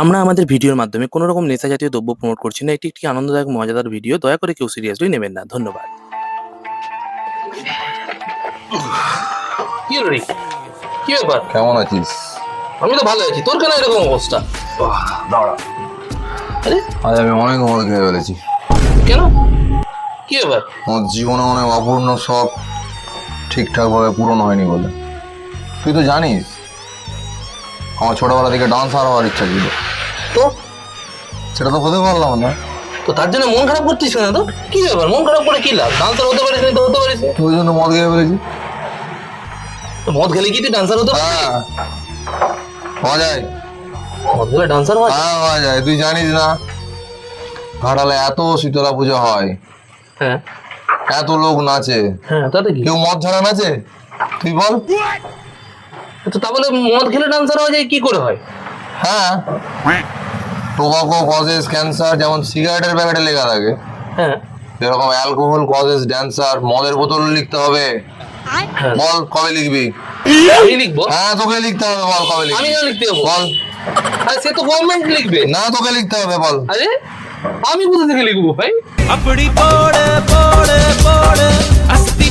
আমরা আমাদের ভিডিওর মাধ্যমে কোনো রকম নেশা জাতীয় দ্রব্য প্রমোট করছি না। এটি একটি আনন্দদায়ক মজাদার ভিডিও। দয়া করে কেউ সিরিয়াসলি নেবেন না। ধন্যবাদ। কি রে, কি ব্যাপার? কেমন আছিস? আমি তো ভালো আছি, তোর কেন এরকম অবস্থা? দাঁড়া, আরে আজ আমি অনেক মদ খেয়ে ফেলেছি। কেন, কি ব্যাপার? আমার জীবনে অনেক অপূর্ণ শখ ঠিকঠাকভাবে পূরণ হয়নি বলে। তুই তো জানিস আমার ছোটবেলা থেকে ডান্সার হওয়ার ইচ্ছা ছিল, তো সেটা তো হতে পারলাম না। তো তার জন্য মন খারাপ করছিস না তো? কি ব্যাপার, মন খারাপ করে কি লাভ? ডান্সার হতে পারিস না তো হতে পারিস না। ওই জন্য মদ খেয়ে ফেলেছি। তো মদ খেলে কি তুই ডান্সার হতে পারবি? হ্যাঁ, হওয়া যায়। মদ খেলে ডান্সার হয়? হ্যাঁ, হওয়া যায়। তুই জানিস না ঘাটালে এত শীতলা পুজো হয়, হ্যাঁ এত লোক নাচে, হ্যাঁ, তাতে কি? কেউ মদ ছাড়া নাচে? তুই বল। তো তাহলে মদ খেলে ডান্সার হওয়া যায় কি করে হয়? হ্যাঁ, টোবাকো কজেস ক্যান্সার, যেমন সিগারেটের প্যাকেটে লেখা থাকে, হ্যাঁ এরকম অ্যালকোহল কজেস ড্যান্সার। মদের বোতল লিখতে হবে। হ্যাঁ, বল কবে লিখবি? আমি লিখবো? হ্যাঁ, তোকে লিখতে হবে। বল কবে আমি লিখবি? কেন লিখতে যাবো? বল। আরে সে তো গভর্নমেন্ট লিখবে। না, তোকে লিখতে হবে। বল। আরে আমি কোথা থেকে লিখবো ভাই? अपनी पोड़ पोड़ पोड़ अस्ती